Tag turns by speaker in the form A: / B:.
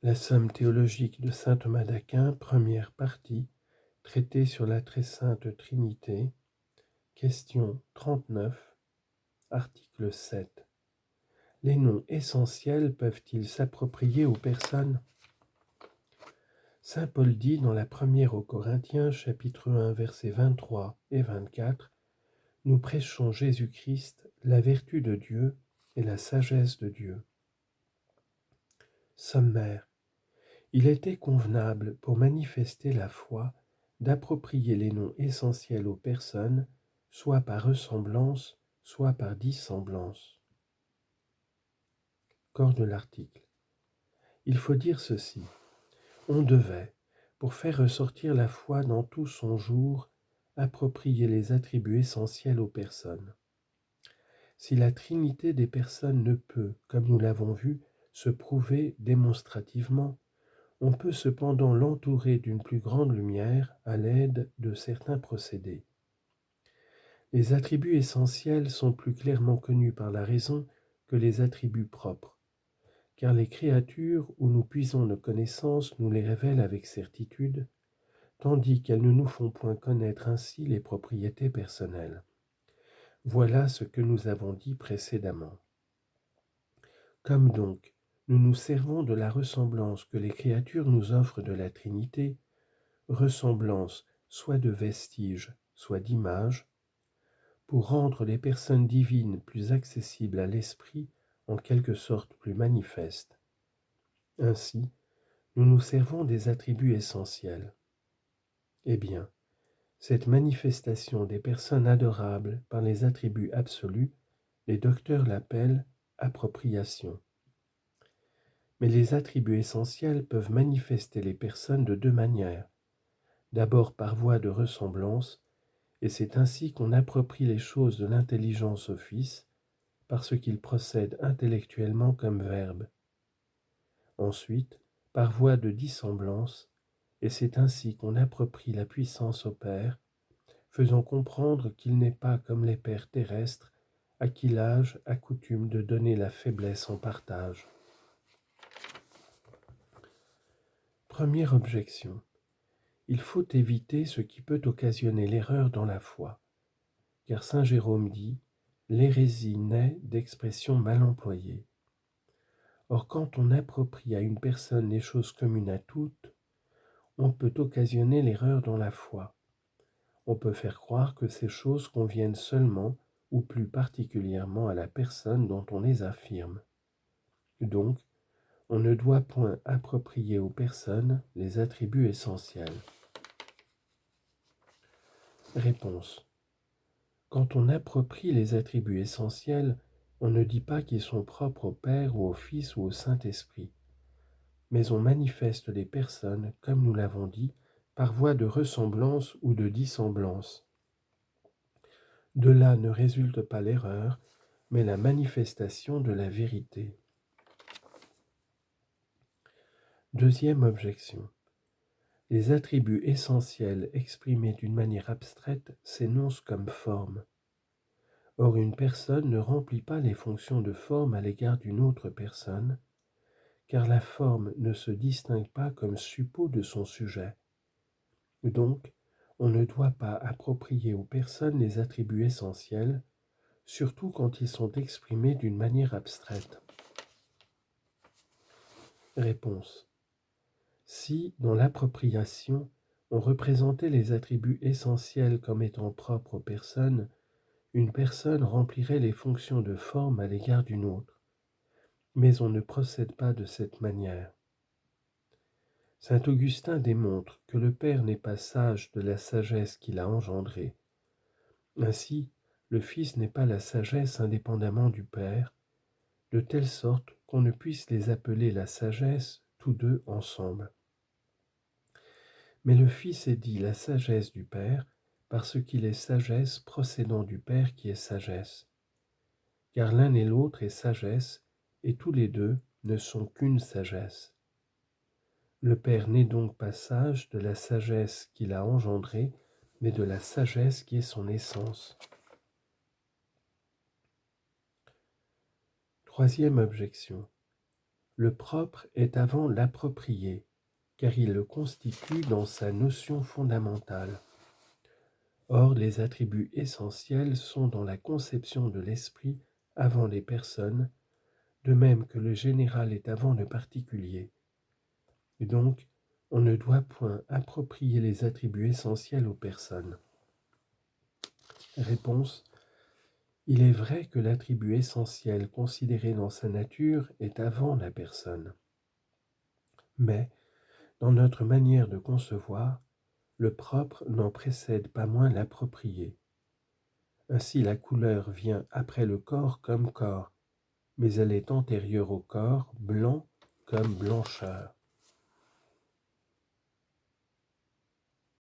A: La somme théologique de saint Thomas d'Aquin, première partie, traité sur la très sainte Trinité, question 39, article 7. Les noms essentiels peuvent-ils s'approprier aux personnes ? Saint Paul dit dans la première aux Corinthiens, chapitre 1, versets 23 et 24, « Nous prêchons Jésus-Christ, la vertu de Dieu et la sagesse de Dieu. » Sommaire. Il était convenable, pour manifester la foi, d'approprier les noms essentiels aux personnes, soit par ressemblance, soit par dissemblance. Corps de l'article. Il faut dire ceci. On devait, pour faire ressortir la foi dans tout son jour, approprier les attributs essentiels aux personnes. Si la trinité des personnes ne peut, comme nous l'avons vu, se prouver démonstrativement, on peut cependant l'entourer d'une plus grande lumière à l'aide de certains procédés. Les attributs essentiels sont plus clairement connus par la raison que les attributs propres, car les créatures où nous puisons nos connaissances nous les révèlent avec certitude, tandis qu'elles ne nous font point connaître ainsi les propriétés personnelles. Voilà ce que nous avons dit précédemment. Comme donc, nous nous servons de la ressemblance que les créatures nous offrent de la Trinité, ressemblance soit de vestiges, soit d'images, pour rendre les personnes divines plus accessibles à l'esprit, en quelque sorte plus manifestes. Ainsi, nous nous servons des attributs essentiels. Eh bien, cette manifestation des personnes adorables par les attributs absolus, les docteurs l'appellent appropriation. Mais les attributs essentiels peuvent manifester les personnes de deux manières. D'abord par voie de ressemblance, et c'est ainsi qu'on approprie les choses de l'intelligence au Fils, parce qu'il procède intellectuellement comme Verbe. Ensuite, par voie de dissemblance, et c'est ainsi qu'on approprie la puissance au Père, faisant comprendre qu'il n'est pas comme les pères terrestres, à qui l'âge a coutume de donner la faiblesse en partage. Première objection. Il faut éviter ce qui peut occasionner l'erreur dans la foi, car saint Jérôme dit « l'hérésie naît d'expressions mal employées ». Or, quand on approprie à une personne les choses communes à toutes, on peut occasionner l'erreur dans la foi. On peut faire croire que ces choses conviennent seulement ou plus particulièrement à la personne dont on les affirme. Donc, on ne doit point approprier aux personnes les attributs essentiels. Réponse. Quand on approprie les attributs essentiels, on ne dit pas qu'ils sont propres au Père ou au Fils ou au Saint-Esprit, mais on manifeste les personnes, comme nous l'avons dit, par voie de ressemblance ou de dissemblance. De là ne résulte pas l'erreur, mais la manifestation de la vérité. Deuxième objection. Les attributs essentiels exprimés d'une manière abstraite s'énoncent comme forme. Or, une personne ne remplit pas les fonctions de forme à l'égard d'une autre personne, car la forme ne se distingue pas comme suppôt de son sujet. Donc, on ne doit pas approprier aux personnes les attributs essentiels, surtout quand ils sont exprimés d'une manière abstraite. Réponse. Si, dans l'appropriation, on représentait les attributs essentiels comme étant propres aux personnes, une personne remplirait les fonctions de forme à l'égard d'une autre. Mais on ne procède pas de cette manière. Saint Augustin démontre que le Père n'est pas sage de la sagesse qu'il a engendrée. Ainsi, le Fils n'est pas la sagesse indépendamment du Père, de telle sorte qu'on ne puisse les appeler la sagesse tous deux ensemble. Mais le Fils est dit la sagesse du Père parce qu'il est sagesse procédant du Père qui est sagesse. Car l'un et l'autre est sagesse, et tous les deux ne sont qu'une sagesse. Le Père n'est donc pas sage de la sagesse qu'il a engendrée, mais de la sagesse qui est son essence. Troisième objection. Le propre est avant l'approprié, car il le constitue dans sa notion fondamentale. Or, les attributs essentiels sont dans la conception de l'esprit avant les personnes, de même que le général est avant le particulier. Et donc, on ne doit point approprier les attributs essentiels aux personnes. Réponse. Il est vrai que l'attribut essentiel considéré dans sa nature est avant la personne. Mais, dans notre manière de concevoir, le propre n'en précède pas moins l'approprié. Ainsi la couleur vient après le corps comme corps, mais elle est antérieure au corps, blanc comme blancheur.